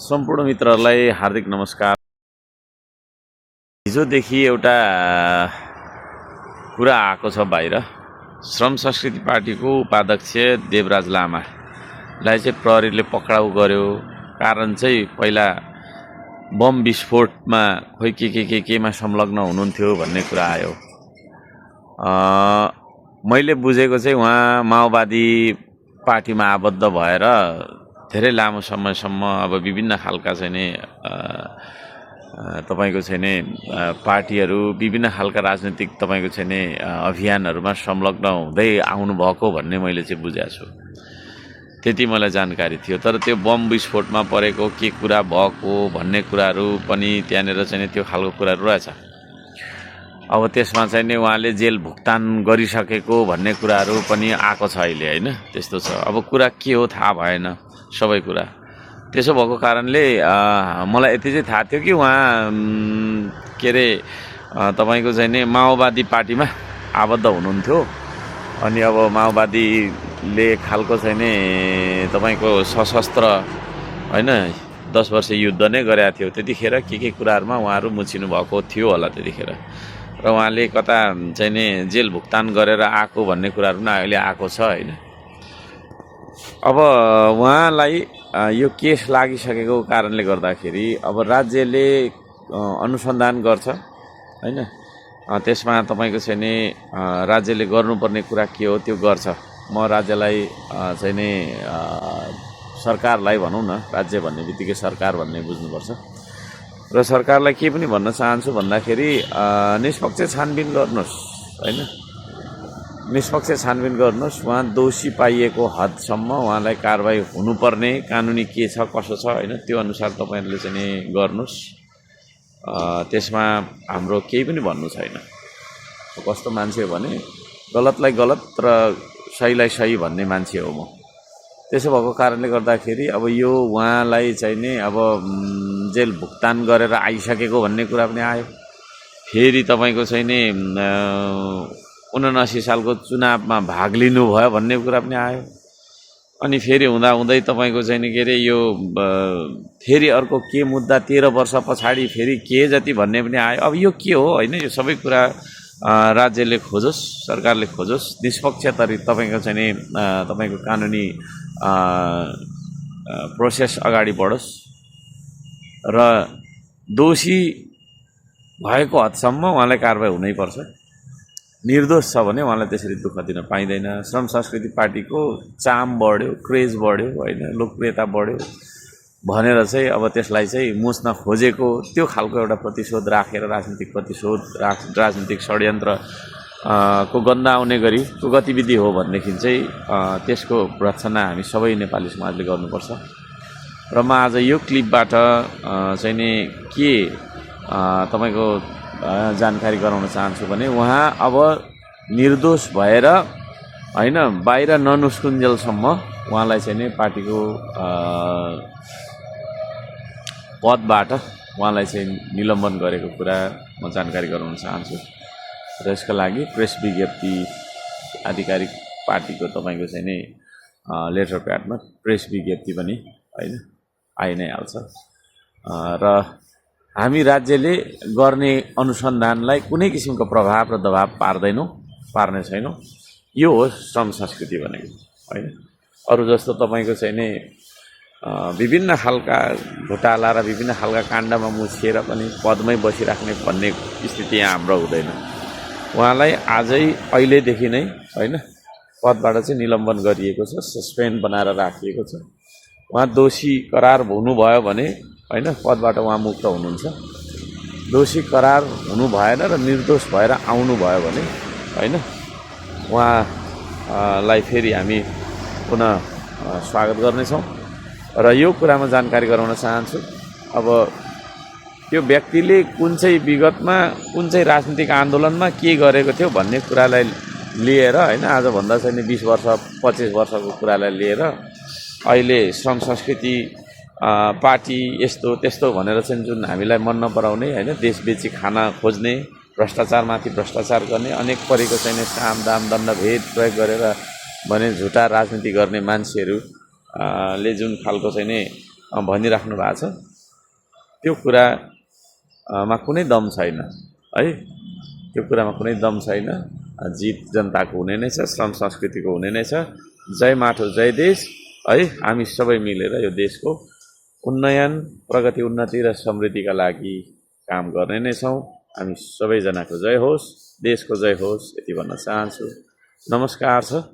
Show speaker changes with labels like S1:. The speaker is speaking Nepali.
S1: सम्पूर्ण मित्रहरूलाई हार्दिक नमस्कार। हिजोदेखि एउटा कुरा आएको छ बाहिर। श्रम संस्कृति पार्टीको उपाध्यक्ष देवराज लामालाई चाहिँ प्रहरीले पक्राउ गर्यो। कारण चाहिँ पहिला बम विस्फोटमा खोइ केमा संलग्न हुनुहुन्थ्यो भन्ने कुरा आयो। मैले बुझेको चाहिँ उहाँ माओवादी पार्टीमा आबद्ध भएर धेरै लामो समयसम्म अब विभिन्न खालका चाहिँ नि तपाईको चाहिँ नि पार्टीहरू विभिन्न खालका राजनीतिक तपाईको चाहिँ नि अभियानहरूमा संलग्न हुँदै आउनु भएको भन्ने मैले चाहिँ बुझेको छु। त्यति मलाई जानकारी थियो। तर त्यो बम विस्फोटमा परेको के कुरा भएको भन्ने कुराहरू पनि त्यहाँनिर चाहिँ त्यो खालको कुराहरू रहेछ। अब त्यसमा चाहिँ नि उहाँले जेल भुक्तान गरिसकेको भन्ने कुराहरू पनि आएको छ अहिले, हैन? त्यस्तो छ। अब कुरा के हो थाहा भएन सबै कुरा। त्यसो भएको कारणले मलाई यति चाहिँ थाहा थियो कि उहाँ के अरे तपाईको चाहिँ नि माओवादी पार्टीमा आबद्ध हुनुहुन्थ्यो। अनि अब माओवादीले खालको चाहिँ नि तपाईको सशस्त्र हैन 10 वर्ष युद्ध नै गरेको थियो। त्यतिखेर के कुराहरुमा उहाँहरु मुछिनु भएको थियो होला त्यतिखेर। र उहाँले कता चाहिँ नि जेल भुक्तान गरेर आएको भन्ने कुराहरु पनि अहिले आएको छ, हैन? अब उहाँलाई यो केस लागिसकेको कारणले गर्दाखेरि अब राज्यले अनुसन्धान गर्छ, हैन? त्यसमा तपाईको चाहिँ नि राज्यले गर्नुपर्ने कुरा के हो त्यो गर्छ। म राज्यलाई चाहिँ नि सरकारलाई भनौं न, राज्य भन्ने बित्तिकै सरकार भन्ने बुझ्नुपर्छ। र सरकारलाई के पनि भन्न चाहन्छु भन्दाखेरि निष्पक्ष छानबिन गर्नुस्, हैन? निष्पक्ष छानबिन गर्नुस्। उहाँ दोषी पाइएको हदसम्म उहाँलाई कारबाही हुनुपर्ने कानुनी के छ कसो छ, हैन? त्यो अनुसार तपाईहरुले चाहिँ नि गर्नुस्। त्यसमा हाम्रो केही पनि भन्नु छैन। कस्तो मान्छे हो भने गलतलाई गलत र सहीलाई सही भन्ने मान्छे हो म। त्यसो भएको कारणले गर्दाखेरि अब यो उहाँलाई चाहिँ नि अब जेल भुक्तान गरेर आइसकेको भन्ने कुरा पनि आयो। फेरि तपाईको चाहिँ नि 79 सालको चुनावमा भाग लिनु भयो भन्ने कुरा पनि आयो। अनि फेरि हुँदै तपाईको चाहिँ नि के रे यो फेरि अर्को के मुद्दा 13 वर्ष पछाडी फेरि के जति भन्ने पनि आयो। अब यो के हो, हैन? यो सबै कुरा राज्यले खोजोस्, सरकारले खोजोस्, निष्पक्ष तरी तपाईको चाहिँ नि तपाईको कानुनी प्रोसेस अगाडि बढोस् र दोषी भएको हदसम्म उहाँलाई कारबाही हुनै पर्छ। निर्दोष छ भने उहाँलाई त्यसरी दुःख दिन पाइँदैन। श्रम संस्कृति पार्टीको चाम बढ्यो, क्रेज बढ्यो, हैन? लोकप्रियता बढ्यो भनेर चाहिँ अब त्यसलाई चाहिँ मुस्न खोजेको त्यो खालको एउटा प्रतिशोध राखेर राजनीतिक प्रतिशोध राजनीतिक षड्यन्त्र को गन्ध आउने गरी को गतिविधि हो भनेदेखि चाहिँ त्यसको भर्त्सना हामी सबै नेपाली समाजले गर्नुपर्छ। र म आज यो क्लिपबाट चाहिँ नि के तपाईको जानकारी गराउन चाहन्छु भने उहाँ अब निर्दोष भएर हैन बाहिर ननिस्कुन्जेलसम्म उहाँलाई चाहिँ नि पार्टीको पदबाट उहाँलाई चाहिँ निलम्बन गरेको कुरा म जानकारी गराउन चाहन्छु। र यसका लागि प्रेस विज्ञप्ति आधिकारिक पार्टीको तपाईको चाहिँ नि लेटर प्याडमा प्रेस विज्ञप्ति पनि हैन आइ नै हाल्छ। र हामी राज्यले गर्ने अनुसन्धानलाई कुनै किसिमको प्रभाव र दबाव पार्ने छैनौं। यो हो श्रम संस्कृति भनेको, हैन? अरु जस्तो तपाईको चाहिँ नि विभिन्न खालका घोटाला र विभिन्न खालका काण्डमा मुछिएर पनि पदमै बसिराख्ने भन्ने स्थिति यहाँ हाम्रो हुँदैन। उहाँलाई आजै अहिलेदेखि नै हैन पदबाट चाहिँ निलम्बन गरिएको छ, सस्पेन्ड बनाएर राखिएको छ। उहाँ दोषी करार हुनुभयो भने हैन पदबाट उहाँ मुक्त हुनुहुन्छ। दोषी करार हुनु भएन र निर्दोष भएर आउनु भयो भने हैन उहाँलाई फेरि हामी पुनः स्वागत गर्नेछौँ। र यो कुरामा जानकारी गराउन चाहन्छु, अब त्यो व्यक्तिले कुन चाहिँ विगतमा कुन चाहिँ राजनीतिक आन्दोलनमा के गरेको थियो भन्ने कुरालाई लिएर हैन आज भन्दा चाहिँ 20 वर्ष 25 वर्षको कुरालाई लिएर अहिले श्रम संस्कृति पार्टी यस्तो त्यस्तो भनेर चाहिँ जुन हामीलाई मन नपराउने हैन देश बेची खाना खोज्ने भ्रष्टाचारमाथि भ्रष्टाचार गर्ने अनेक परेको चाहिँ साम दाम दण्ड भेद प्रयोग गरेर भने झुटा राजनीति गर्ने मान्छेहरू ले जुन खालको चाहिँ नि भनिराख्नु भएको छ त्यो कुरामा कुनै दम छैन है, त्यो कुरामा कुनै दम छैन। जित जनताको हुने नै छ, श्रम संस्कृतिको हुने नै छ। जय माटो जय देश है, हामी सबै मिलेर यो देशको उन्नयन, प्रगति, उन्नति र समृद्धिका लागि काम गर्ने नै छौँ। हामी सबैजनाको जय होस्, देशको जय होस्, यति भन्न चाहन्छु। नमस्कार छ।